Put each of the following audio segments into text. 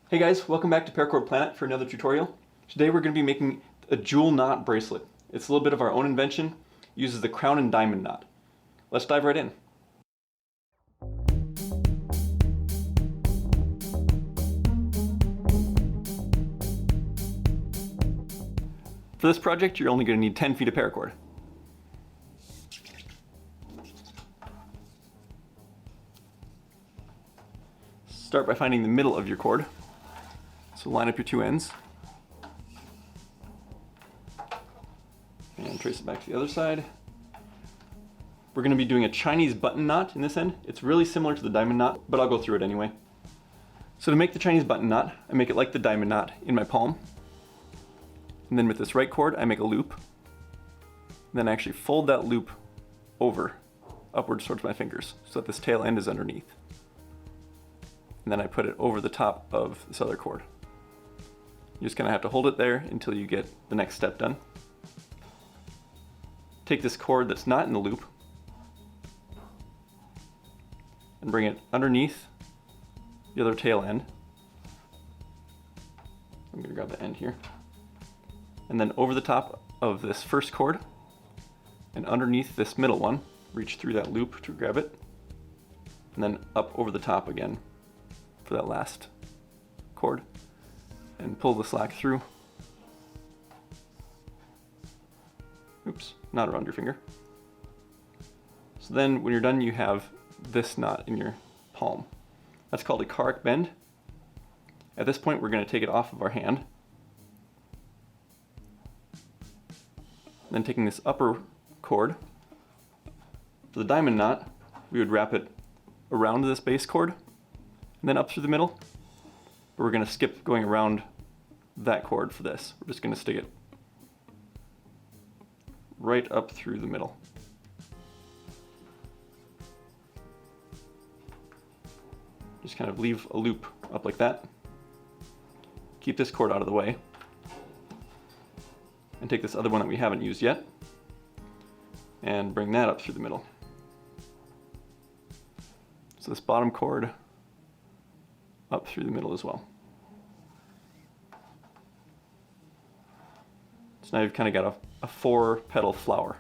Hey guys, welcome back to Paracord Planet for another tutorial. Today we're going to be making a jewel knot bracelet. It's a little bit of our own invention. It uses the crown and diamond knot. Let's dive right in. For this project, you're only going to need 10 feet of paracord. Start by finding the middle of your cord. So line up your two ends. And trace it back to the other side. We're going to be doing a Chinese button knot in this end. It's really similar to the diamond knot, but I'll go through it anyway. So to make the Chinese button knot, I make it like the diamond knot in my palm. And then with this right cord, I make a loop. And then I actually fold that loop over, upwards towards my fingers, so that this tail end is underneath. And then I put it over the top of this other cord. You just kind of have to hold it there until you get the next step done. Take this cord that's not in the loop and bring it underneath the other tail end. I'm going to grab the end here. And then over the top of this first cord and underneath this middle one, reach through that loop to grab it, and then up over the top again for that last cord, and pull the slack through. Oops, not around your finger. So then when you're done, you have this knot in your palm. That's called a Carrick bend. At this point, we're going to take it off of our hand. Then taking this upper cord, for the diamond knot, we would wrap it around this base cord and then up through the middle. But we're going to skip going around that cord for this. We're just going to stick it right up through the middle. Just kind of leave a loop up like that. Keep this cord out of the way. And take this other one that we haven't used yet and bring that up through the middle. So this bottom cord up through the middle as well. So now you've kind of got a 4-petal flower.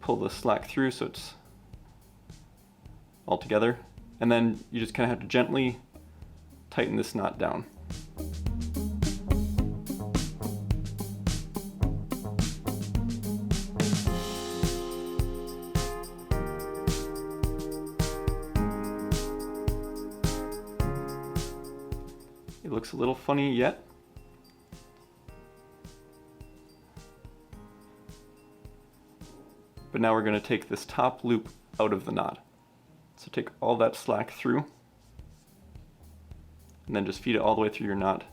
Pull the slack through so it's all together, and then you just kind of have to gently tighten this knot down. It looks a little funny yet. But now we're going to take this top loop out of the knot. So take all that slack through and then just feed it all the way through your knot.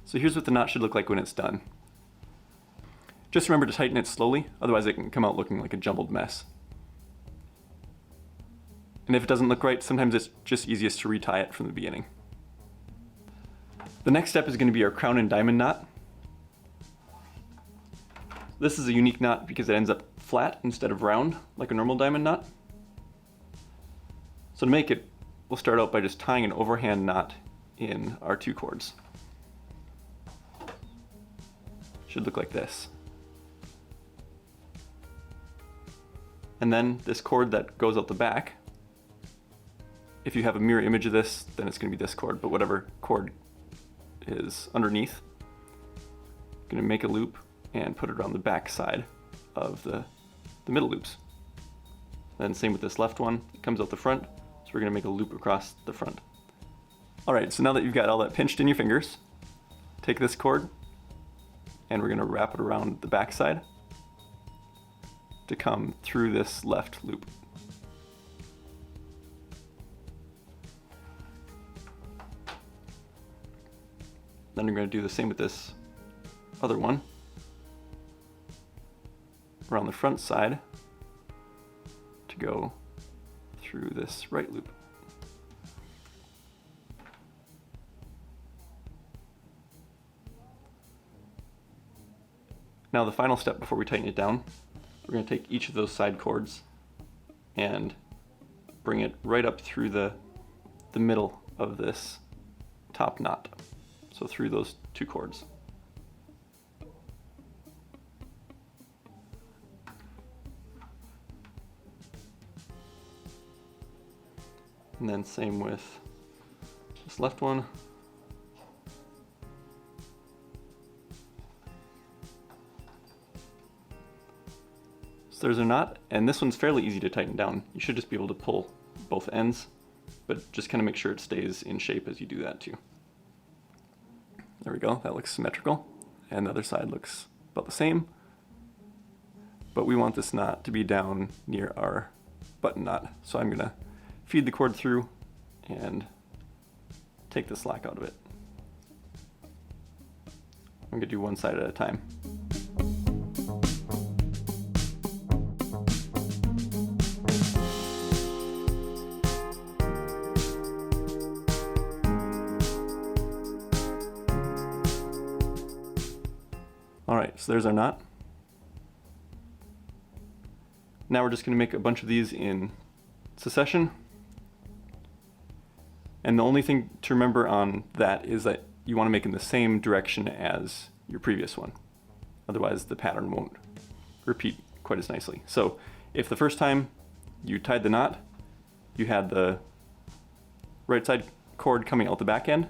So here's what the knot should look like when it's done. Just remember to tighten it slowly, otherwise it can come out looking like a jumbled mess. And if it doesn't look right, sometimes it's just easiest to retie it from the beginning. The next step is going to be our crown and diamond knot. This is a unique knot because it ends up flat instead of round like a normal diamond knot. So to make it, we'll start out by just tying an overhand knot in our two cords. Should look like this. And then this cord that goes out the back, if you have a mirror image of this, then it's going to be this cord, but whatever cord is underneath, I'm going to make a loop and put it around the back side of the middle loops. Then same with this left one, it comes out the front, so we're going to make a loop across the front. Alright, so now that you've got all that pinched in your fingers, take this cord and we're going to wrap it around the back side to come through this left loop. Then we're going to do the same with this other one around the front side to go through this right loop. Now the final step before we tighten it down, we're going to take each of those side cords and bring it right up through the middle of this top knot. So through those 2 cords. And then same with this left one. So there's a knot, and this one's fairly easy to tighten down. You should just be able to pull both ends, but just kind of make sure it stays in shape as you do that too. There we go, that looks symmetrical. And the other side looks about the same. But we want this knot to be down near our button knot. So I'm gonna feed the cord through and take the slack out of it. I'm gonna do one side at a time. All right, so there's our knot. Now we're just going to make a bunch of these in succession. And the only thing to remember on that is that you want to make in the same direction as your previous one. Otherwise the pattern won't repeat quite as nicely. So if the first time you tied the knot, you had the right side cord coming out the back end,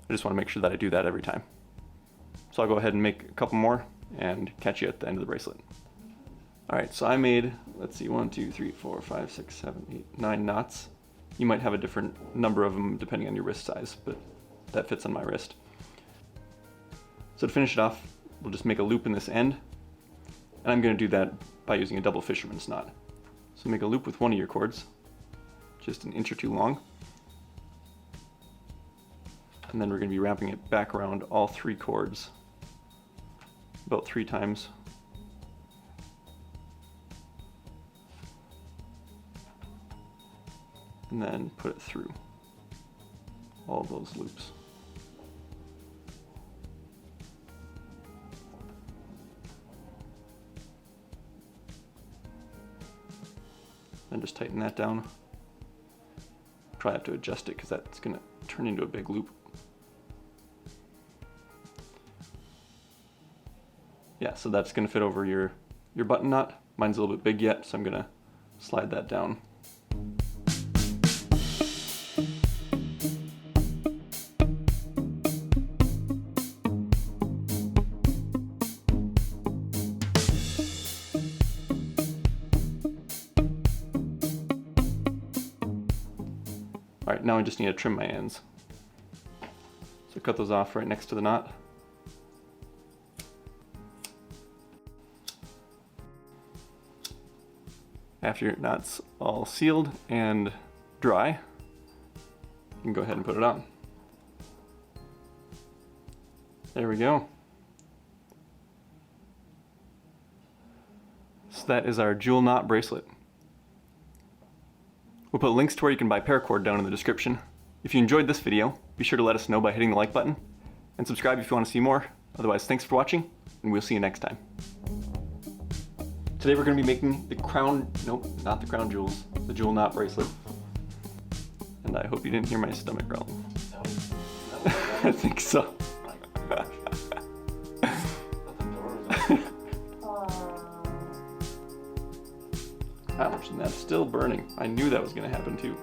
I just want to make sure that I do that every time. So I'll go ahead and make a couple more and catch you at the end of the bracelet. All right, so I made, let's see, 1, 2, 3, 4, 5, 6, 7, 8, 9 knots. You might have a different number of them depending on your wrist size, but that fits on my wrist. So to finish it off, we'll just make a loop in this end, and I'm going to do that by using a double fisherman's knot. So make a loop with one of your cords, just an inch or 2 long, and then we're going to be wrapping it back around all 3 cords about 3 times. And then put it through all those loops. Then just tighten that down. Probably have to adjust it because that's going to turn into a big loop. Yeah, so that's going to fit over your button knot. Mine's a little bit big yet, so I'm going to slide that down. All right, now I just need to trim my ends. So cut those off right next to the knot. After your knot's all sealed and dry, you can go ahead and put it on. There we go. So that is our jewel knot bracelet. We'll put links to where you can buy paracord down in the description. If you enjoyed this video, be sure to let us know by hitting the like button, and subscribe if you want to see more. Otherwise, thanks for watching, and we'll see you next time. Today we're going to be making the crown, nope, not the crown jewels, the jewel knot bracelet. And I hope you didn't hear my stomach growling. No. I think so. Ouch, and that's still burning. I knew that was going to happen too.